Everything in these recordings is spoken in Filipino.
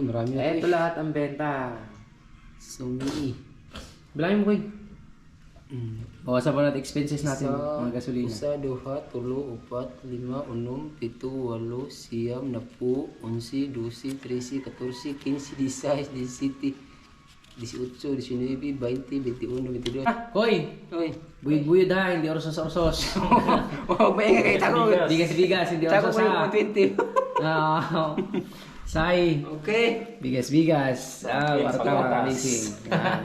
marami na. Ito lahat ang benta. Sumi. Bilangin mo koy. Bawasan pa natin expenses natin, mga gasolina. Usa, duha, tulo, upat, lima, unom, pito, walo, siyam, napu, 11, 12, 13, 14, 15, 16, 17, 18, 19, 20, 21, 22. Koy! Oy. Buyod-buyod ha, hindi orsos-orsos. Wow, may nga kayo tako. Bigas-bigas, hindi Tako orsos mo ha. yung 20. Say, Okay. bigas-bigas. Warta, amazing.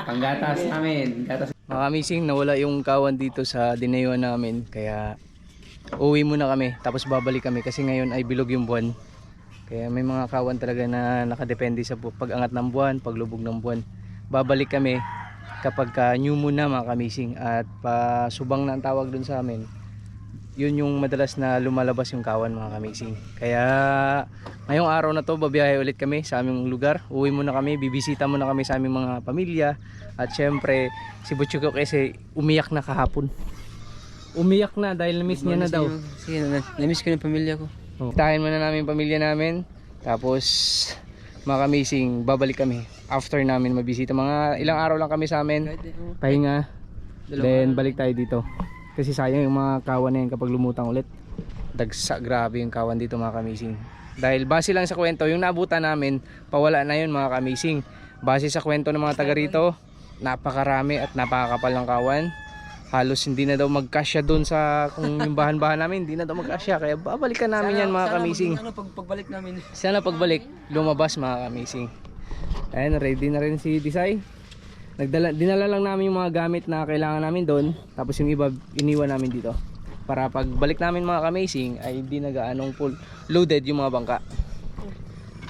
Panggatas namin. Gatas. Mga amazing, nawala yung kawan dito sa dinayuan namin. Kaya uwi muna kami. Tapos babalik kami kasi ngayon ay bilog yung buwan. Kaya may mga kawan talaga na nakadepende sa pag-angat ng buwan, paglubog ng buwan. Babalik kami kapag new moon na mga kamising. At pasubang na ang tawag dun sa amin. Yun yung madalas na lumalabas yung kawan mga kamising. Kaya ngayong araw na to babiyahe ulit kami sa aming lugar. Uwi muna kami, bibisita muna kami sa aming mga pamilya. At syempre si Butchiko kasi umiyak na kahapon. Umiyak na dahil na-miss niya na daw. Sige, na-miss ko yung pamilya ko. Tahin muna namin yung pamilya namin. Tapos mga kamising babalik kami after namin mabisita. Mga ilang araw lang kami sa amin. Pahinga. Then balik tayo dito. Kasi sayang yung mga kawan na yun kapag lumutang ulit. Dagsa, grabe yung kawan dito mga kamising. Dahil base lang sa kwento, yung naabutan namin, pawala na yun mga kamising. Base sa kwento ng mga taga rito, napakarami at napakakapal ng kawan. Halos hindi na daw magkasya doon sa kung yung bahan-bahan namin, hindi na daw magkasya. Kaya babalikan namin yan mga kamising. Pagbalik namin. Sana pagbalik, lumabas mga kamising. Ayan, ready na rin si Disay. Dinala lang namin yung mga gamit na kailangan namin doon. Tapos yung iba iniwan namin dito. Para pagbalik namin mga kamising ay hindi na gaanong full loaded yung mga bangka.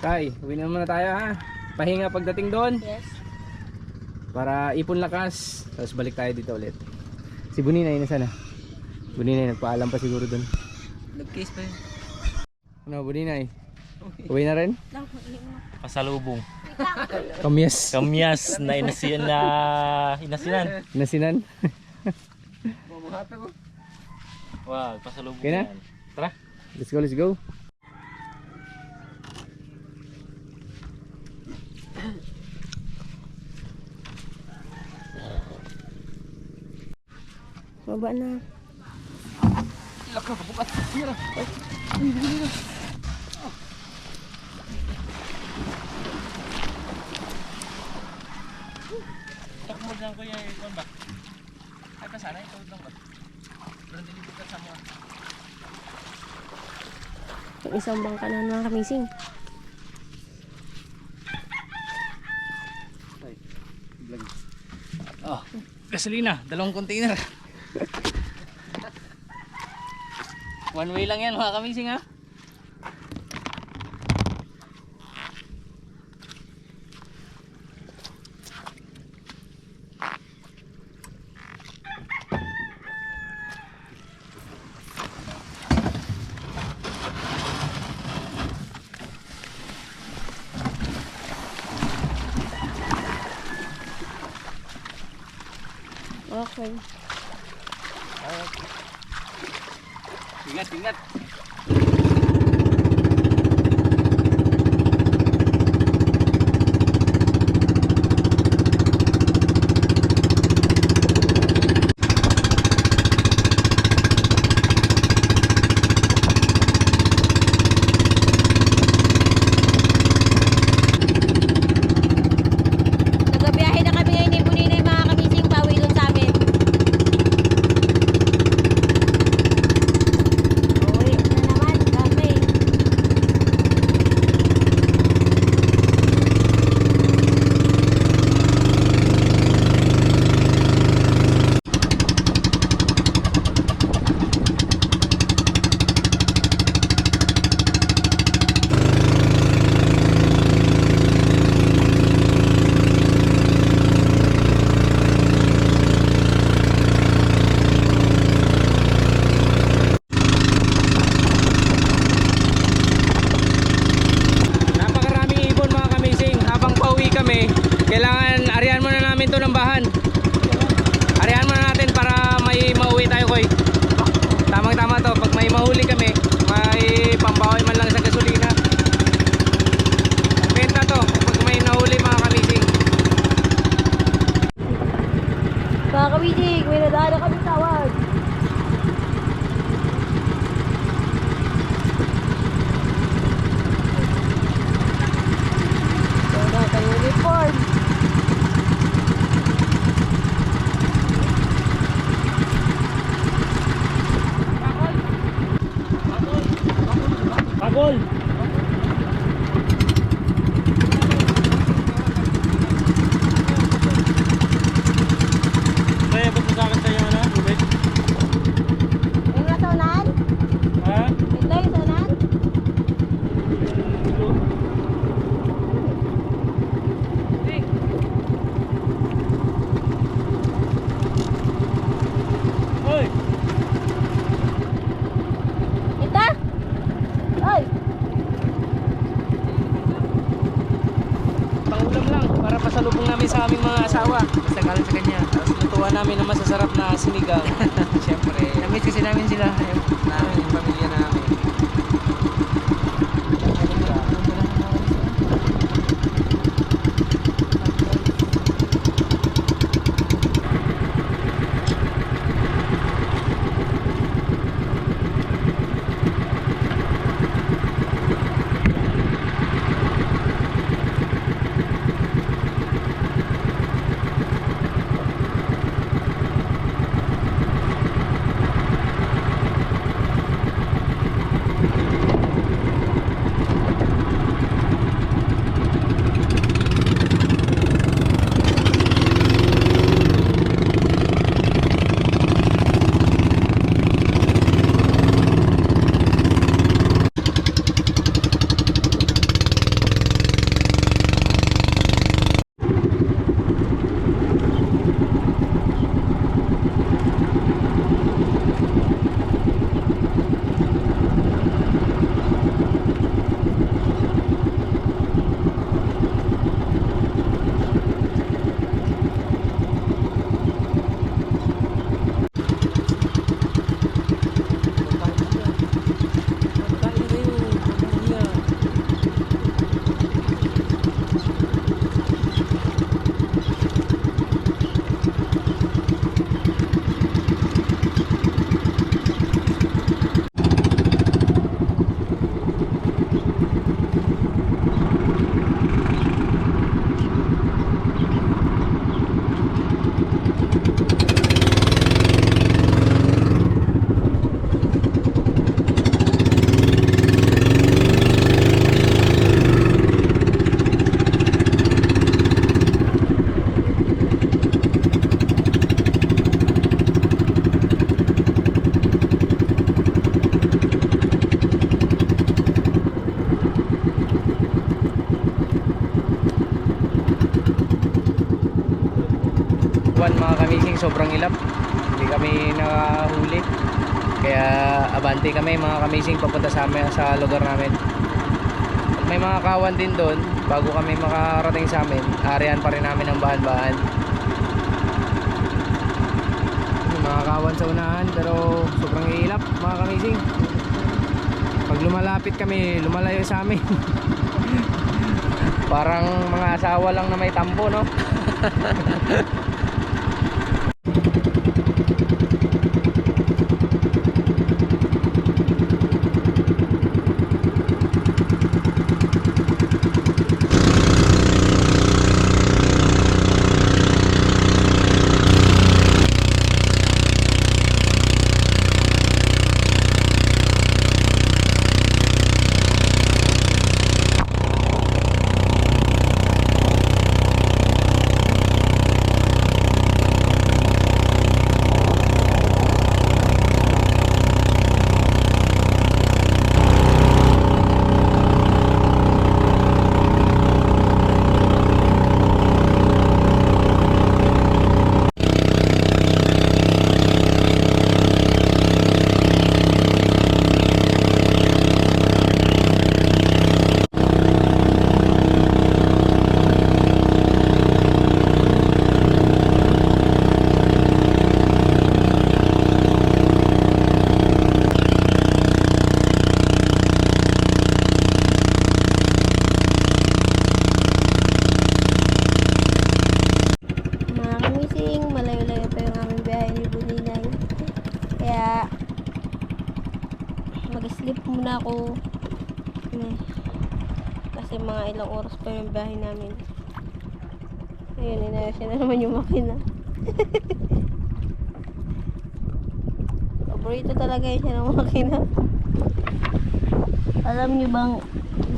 Tay, uwi na muna tayo ha. Pahinga pagdating doon. Yes. Para ipon lakas. Tapos balik tayo dito ulit. Si Buninay na sana. Buninay nagpaalam pa siguro doon. Nag-case pa yun. Ano Buninay? Uwi na rin? Pasalubong. Kamyas. Kamyas na inasinan. Nasinan? Mamahata ko. Wow, pasalubong. Okay na? yan. Tara. Let's go, let's go. Baba na. Ilak na, kabukat. Sige na. Takmo dyan ko yung ikon ba? Ay ka sana, ito lang ba? Pero hindi bukat sa mga. Yung isang bangka na mga kamising. Oh, gasolina, 2 container. One way lang yan mga kamising ha. Okay. Ingat, ingat. Nagabiyahe na kami ngayon ni Buninay mga kamising pawi doon sa amin. Uwi na naman kami. Napakaraming ibon mga kamising. Habang pauwi kami, kailangan arihan muna namin to ng bahan. Arihan muna natin para may mauwi tayo koy. Tamang tama to, pag may mahuli kami, may pambawi man lang sa gasolina. Benta to. Kawising, may nadaan na kami tawag. Wala kayo uniform. Pagol! Kaya ba't masakit sa'yo ano? Tubig? Yung nasaunan? Ha? Ito yung saunan? Hoy! Ito? Ay! Pangulam lang para pasalubong namin sa aming mga asawa. Basta galing sa kanya. Tapos lutuan namin ng masasarap na sinigang. Siyempre, namit kasi namin sila. Namin, yung pamilya namin. Mga kamising, sobrang ilap, hindi kami nakahuli, kaya abante kami mga kamising papunta sa lugar namin. At may mga kawan din doon bago kami makarating sa amin. Arihan pa rin namin ang bahan-bahan. May mga kawan sa unahan pero sobrang ilap mga kamising. Pag lumalapit kami, lumalayo sa amin. Parang mga asawa lang na may tampo, no? mga ilang oras pa yung biyahe namin. Ayun, inayasya na naman yung makina. Paborito talaga yun siya ng makina. Alam niyo bang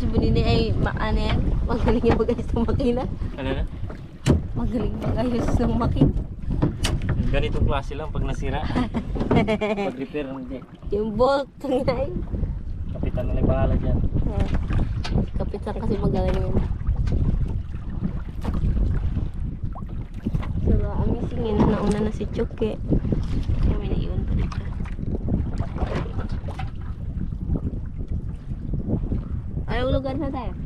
si Bunini ay ano yan? Magaling yung mag-ayos ng makina. Ano na? Magaling mag-ayos ng makina. Ganitong klase lang pag nasira. Pag-repair ng jack. Yung bolt ngay. Kapitan na bahala dyan. Kapitan kasi magaling yun. So, amazing yun. Nauna na si Chuke. Kaya may naiwan pa dito. Ay, ulugan na tayo.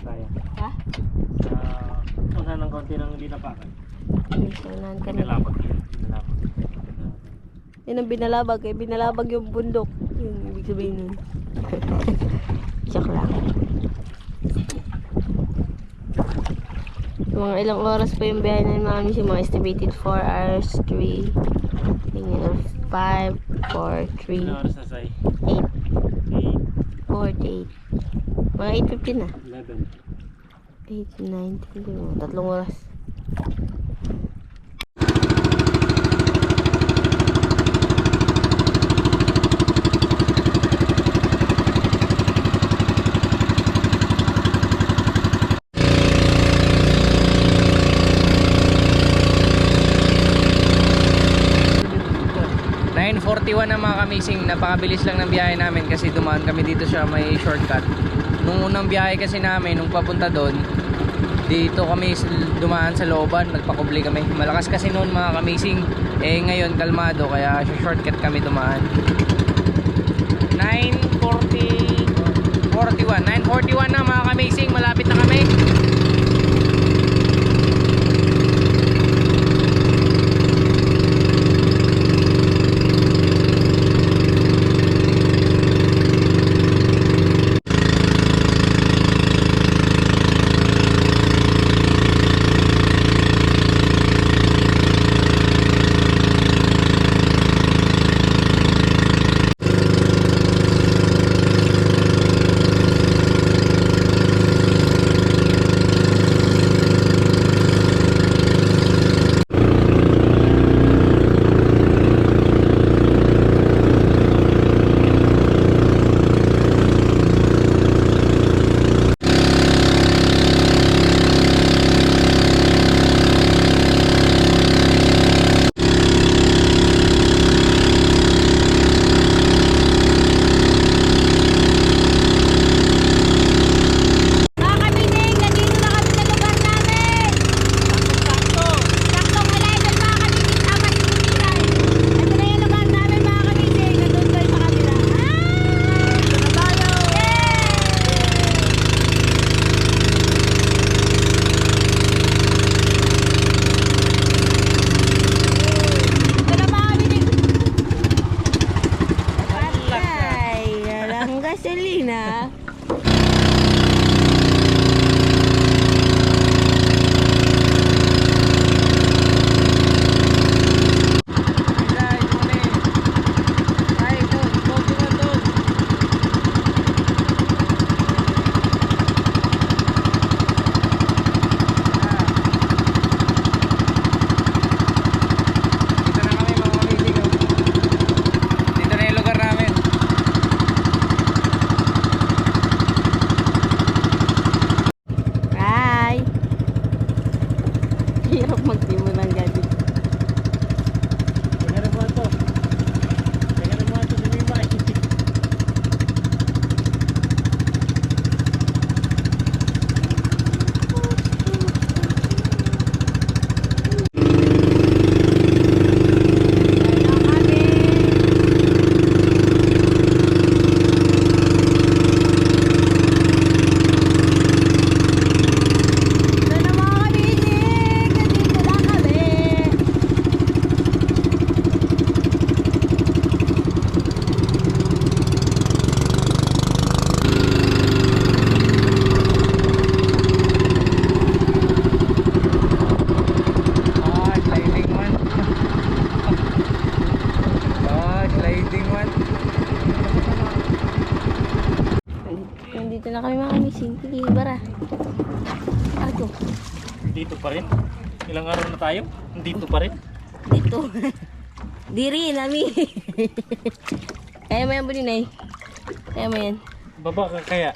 Kaya. Ha? Sa unahan ng konti ng hindi napakan. So, nahan ka na. Binalabag yun. Binalabag. Yan ang binalabag. Eh, binalabag yung bundok. Yung ibig sabihin nun. Joke lang. Mga ilang oras pa yung biyahe na mga misis. Mga estimated 4 hours, 3. Tingin of 5, 4, 3, Ilang oras na say? 8, 48. Mga 8:15 na. 11. 8, 9, 10, 3 oras. 9:41 na mga kamising. Napakabilis lang ng biyahe namin kasi dumaan kami dito sa may shortcut. Nung unang biyahe kasi namin, nung papunta doon, dito kami dumaan sa looban, nagpakubli kami. Malakas kasi noon mga kamising. Eh ngayon kalmado kaya sa shortcut kami dumaan. 9:41 na mga kamising, malapit na kami. Sige, bara. Ako. Dito pa rin. Ilang araw na tayo? Dito pa rin. Dito. Diri, nami. Kaya mo yan, Buninay. Kaya mo yan. Baba ka kaya.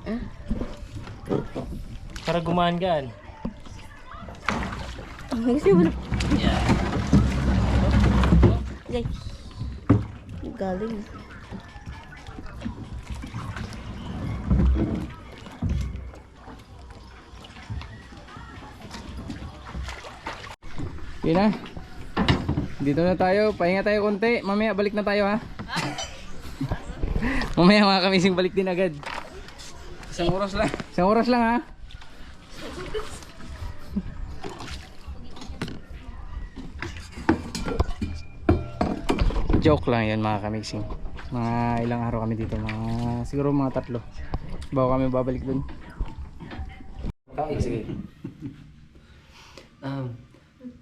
Ah? Para gumaan-gaan. Gusto mo na. Guys. Galing. Yun na. Dito na tayo. Pahinga tayo konti. Mamaya balik na tayo ha. Mamaya mga kamising balik din agad. Isang oras lang. Isang oras lang ha. Joke lang yun mga kamising. Mga ilang araw kami dito. Siguro mga 3. Bago kami babalik dun. Sige.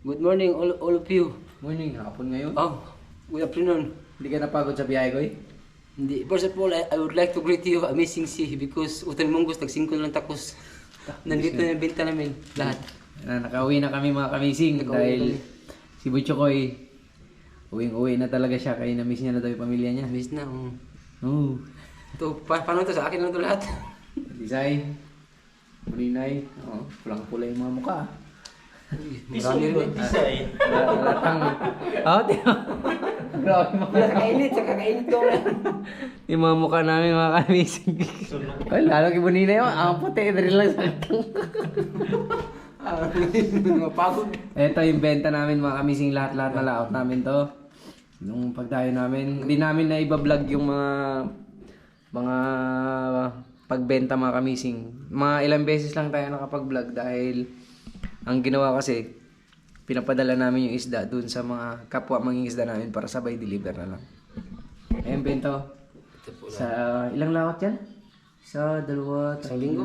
Good morning all of you. Morning, hapon ngayon. Oh, good afternoon. Hindi ka napagod sa biyahe ko eh? Hindi. First of all, I would like to greet you, Amazing Sea, because Utan Munggos, tag-5 lang takos. Nandito na yung benta namin, lahat. Nakauwi na kami mga kamising dahil si Butchokoy uwing-uwi na talaga siya kaya na-miss niya na daw yung pamilya niya. Miss na. Oh. Ito, paano ito? Sa akin lang ito lahat. Disay, Buninay, pulang-pula yung mga mukha. Marami rin. Disay. Latang. Tiyo. Grabe mga. Kakainit ko. Yung mga mukha namin mga kamising. Ay, lalo kay Buninay, ang puti, dari lang sa Mapagod. Ito yung benta namin mga kamising, lahat-lahat na layout namin to. Nung pagdayo namin, hindi namin na iba-vlog yung mga pagbenta mga kamising. Mga ilang beses lang tayo nakapag-vlog dahil ang ginawa kasi pinapadala namin yung isda dun sa mga kapwa mangingisda namin para sabay deliver na lang. Ayan bento. Sa ilang laot yan? Sa 2, 3 linggo?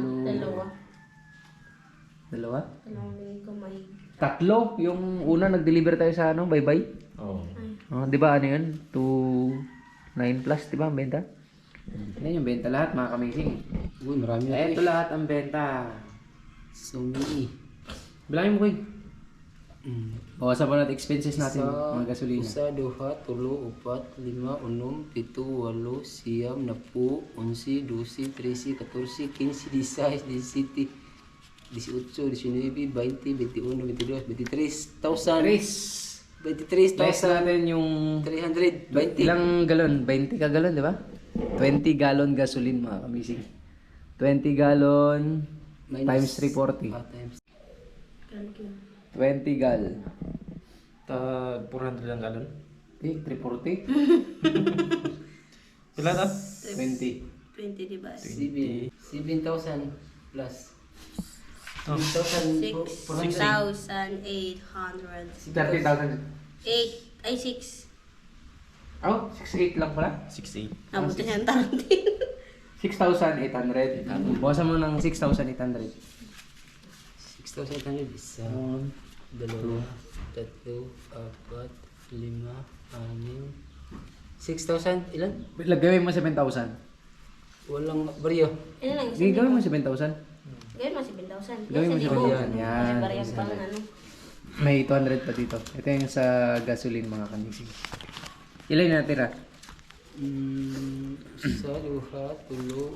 Dalawa? 3. Yung una nag-deliver tayo sa bye-bye. Oh. Di ba ano yun? 2.9 plus, di ba ang benta? Yan yung benta lahat mga kamising. Uy, marami na. Ito lahat ang benta. So many. Bilangin mo Koy. Bawasan pa natin expenses natin mga gasolina. 1, 2, 3, 4, 5, 6, 7, 8, 9, 10, 11, 12, 13, 14, 15, 16, 17, 18, 19, 20, 21, 22, 23,000. 23,000. Less natin yung 320. ilang galon? 20 ka galon, di ba? 20 gallon gasoline mga kamising. 20 gallon times 340. Times. 20 gal. Tag 400 ang galon. 340? Ilan na? 20. 20, diba? 7,000 plus. 6,800. 30,000. 8, ay 6. Oh, 6,800 lang pala. 6,800. Nabuto siya ang tarantin. 6,800. Bawasan mo ng 6,800. 6,800. 1, 2, 3, 4, 5, 5, 6,000. Ilan? Gawin mo 7,000. Walang baryo. Ano lang? Sige, gawin mo 7,000. Gawin mo 7,000. Gawin mo 7,000. Kasi Yan. bariyang pang ano. May 200 pa dito. Ito yung sa gasoline mga kamising. Ilan na natira? 1, 2, 3, 4, 5, 6,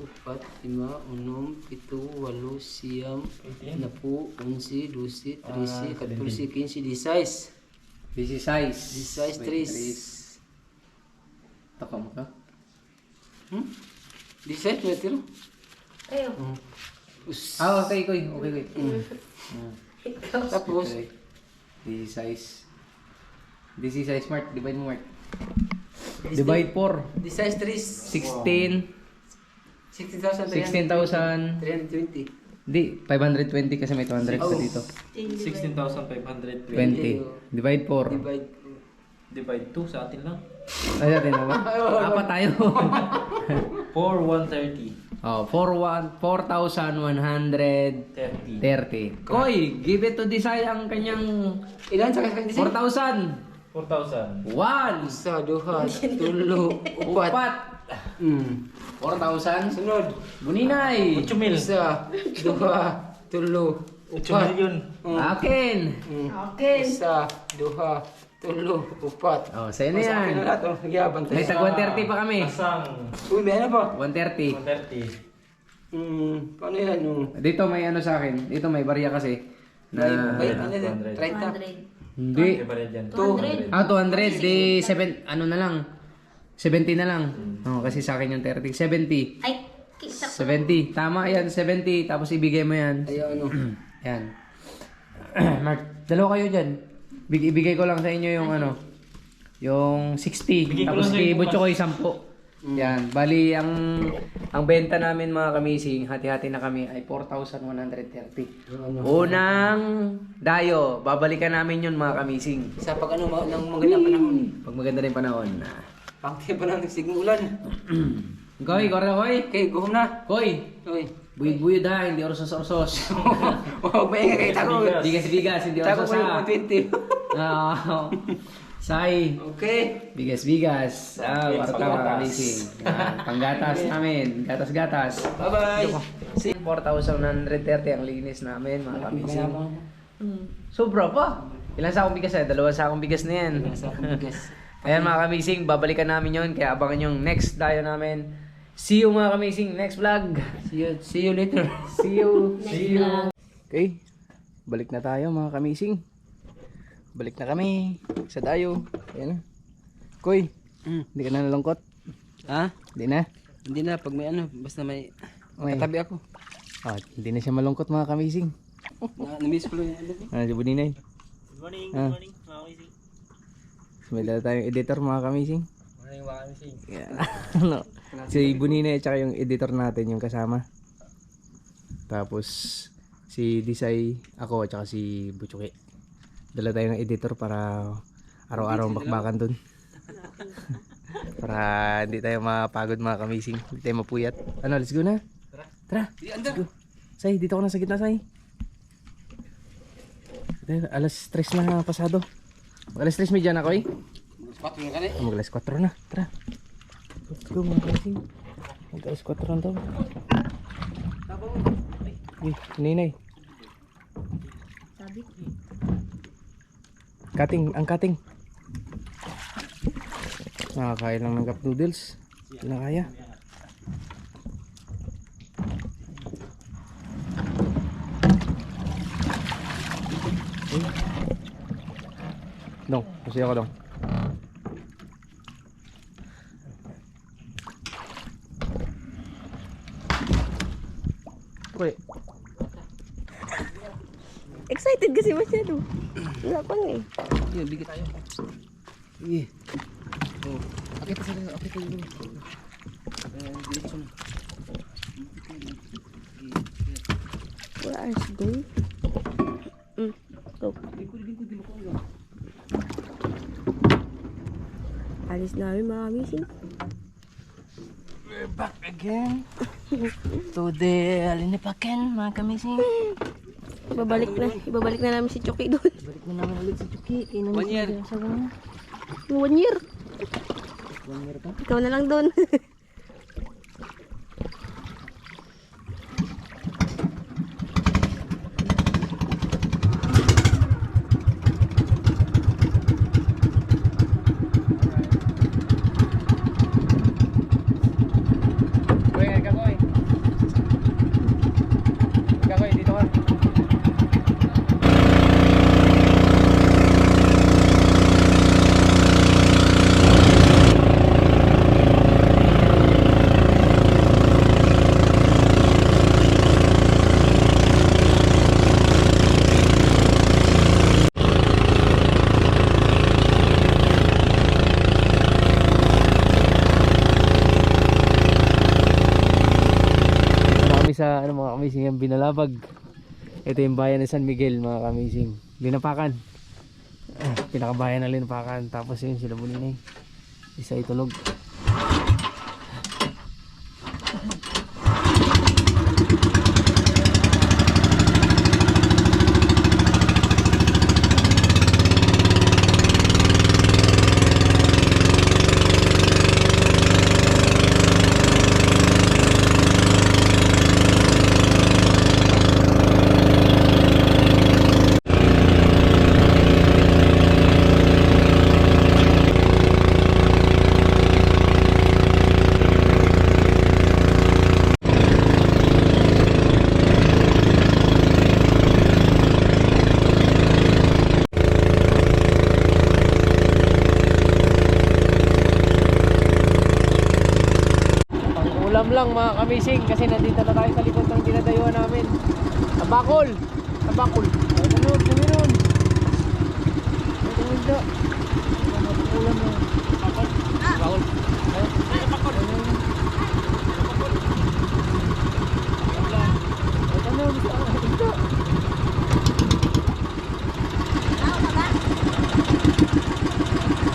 7, 8, 9, 10, 11, 12, 13, 14, 15, 16. Busy size. 16, 3. Taka mo ka? 16 na tiro. Ayo. Okay, Koy. Okay. Tapos, Okay. Busy size. Busy size, Mark. Divide mo, Mark. Divide 4. 16, 16. 16,300. 16,000. 320. Hindi, 520 kasi may 200 pa dito. 16,500. 20. Divide 4. Divide. Divide 2 sa atin lang. Ay, natin na ba? Apat tayo. 4,130. Oh, 4,130. 30. Koy, give it to Disay ang kanyang Ilan sa kakang 4,000. 4,000. 1. Isa, duha, tulo, upat. 4,000. Sunod. Buninay. 8 mil. Isa, duha, tulo, 8 upat. milyon. Akin. Okay. Isa, duha, tulo, upat. Oh, sa'yo na Sa akin yan. na lahat. Magyabang May tag 130 pa kami. Asang Uy, may ano pa? 130. 130. Paano yan? Dito may ano sa akin. Dito may barya kasi. Na... May ano yan? 200. 30. Hindi. Kaya ba rin dyan? 200. 200. Di 7, ano na lang. 70 na lang. Oh, kasi sa akin yung 30. 70. Ay, kisa. 70. Tama yan, 70. Tapos ibigay mo yan. Ay, ano? Yan. Mark, dalawa kayo dyan. Ibigay ko lang sa inyo yung ano. Yung 60. Bigay ko Tapos lang kay sa'yo Butcho ko yung 10. Yan. Bali, ang benta namin mga kamising, hati-hati na kami ay 4,130. Unang dayo. Babalikan namin yun mga kamising. Sa pag ano, ng magandang panahon. Pag maganda rin panahon. Pangti pa lang nagsiging ulan. Koy, korda koy. Okay, go home na. Koy, Uy. buyod-buyod ha, hindi orsos-orsos. Huwag maingay kahit ako. Bigas-bigas, hindi Tako orsos ko yung ha. 20. Say, Okay. bigas-bigas. Okay, Kwarta panggatas. mga kamising. Panggatas namin, gatas-gatas. Bye-bye. 4,130 ang linis namin mga kamising. Sobra pa. Ilan sakong bigas eh? 2 sakong bigas na yan. Nasa akong bigas. Ayan mga kamising, babalikan namin yon kaya abangan yung next dayo namin. See you mga kamising, next vlog. See you later. See you. Okay, balik na tayo mga kamising. Balik na kami sa dayo. Ayan na. Koy, hindi ka na nalungkot? Ha? Hindi na. Hindi na, pag may ano, basta may Okay. katabi ako. Ah, hindi na siya malungkot mga kamising. Na-miss ko lang yung ano. Ah, si Buninay. Good morning, Ah. good morning. Mga kamising. May dala tayong editor mga kamising. Morning mga kamising. Yeah. Ano? Si Buninay at saka yung editor natin yung kasama. Tapos si Disay, ako at saka si Butchuki. Dala tayo ng editor para araw-araw bakbakan dun. Para hindi tayo mapagod mga kamising. Hindi tayo mapuyat. Ano, let's go na. Tara. Let's go. Say, dito ko na sa gitna, Say. Alas 3 na pasado. Alas 3 medya na ako eh. Spot mo ka na eh. Mag alas 4 na. Tara. Let's go mga kamising. Mag alas 4 na daw. Uy, ninay. Cutting, ang cutting. Nakakain lang ng cup noodles. Hindi na kaya. Dong, kasi ako dong. Uy, Excited kasi masyado. Wala pa nga eh. Yun, bigit tayo. Sige. Oh. Okay pa sila. Okay pa yun. Diretso na. Where are you going? Go. Alis namin mga kamising. We're back again. To the Alinipaken, mga kamising. Ibabalik na namin si Chucky doon. Balik mo naman ulit si Chucky. 1 year. 1 year. 1 year pa. Ikaw na lang doon. Koy, ka koy. Ka koy, dito ka. Kami sa ano mga kamising yung Binalabag. Ito yung bayan ng San Miguel mga kamising. Linapakan. Pinakabayan ng Linapakan. Tapos yun sila Buninay. Isa itulog. lang mga kamising kasi nandito na tayo sa likod ng dinadayuan namin. Tabakol! Tabakol! Ay, ano? Kumiron! Ay, kumunda! Matukulan mo. Tabakol? Tabakol? Ay, tabakol! Ay, ano? Ito!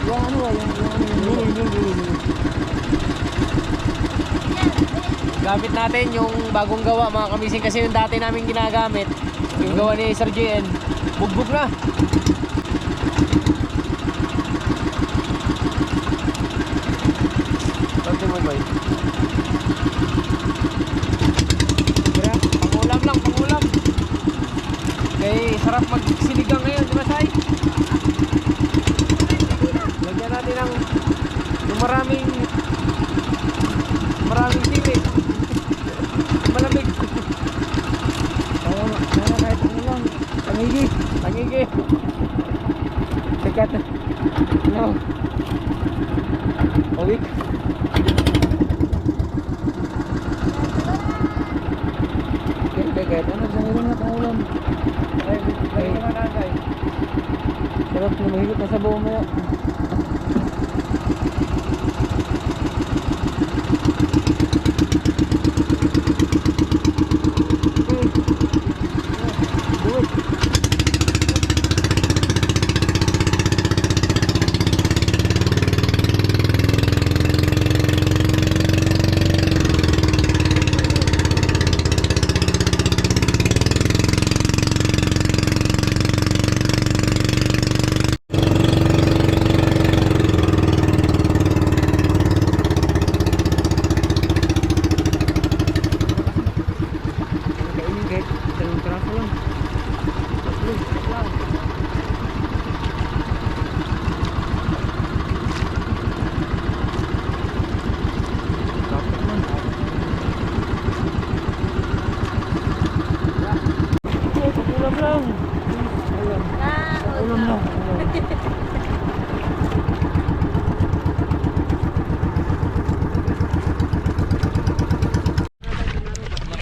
Yung ano ba? Gamit natin yung bagong gawa mga kamising kasi yung dati namin ginagamit yung gawa ni Sir JN bugbog na. Pwede mo ba yun? Tira, pangulam lang, pangulam. Kaya sarap magsinigang ngayon, di ba Sai? Lagyan natin ng maraming sili. Malamig. Sana kahit ano lang. Tangigi. Tangigi. Sikat. No. Awik. Kahit ano sa meron na pangulam. Ay, managay. Sarap na mahigit na sa buong maya.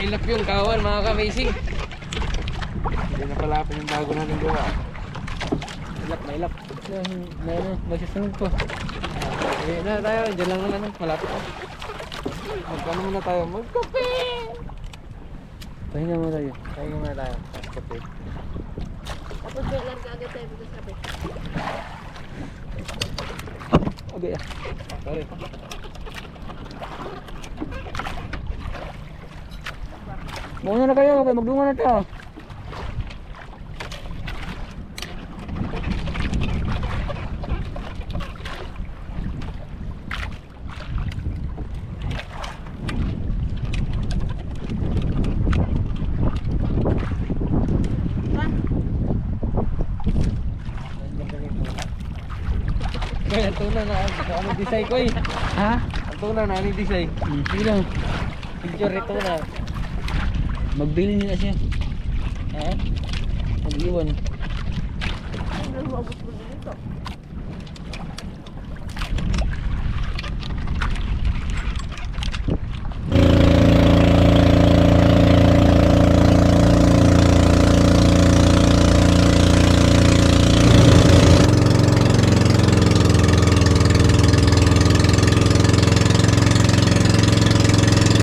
Mailap yung kawan mga ka-amazing. Hindi na palapin yung bago natin gawa. Mailap. Nagsisunod ko. Ayun na tayo, dyan lang naman, malapit ko. Magkano muna tayo? Magkape! Pahinga muna tayo. Pahinga muna tayo. Kape. Tapos biglang agad tayo dito sabi. Okay ah. Sorry. Muna na kayo, magdungan na tayo. Kaya tuna na ano design ko eh. Ha? Ang tuna na ano design? Sige lang. Picture ito na. Magbili nila siya. Ha? Mag-iwan.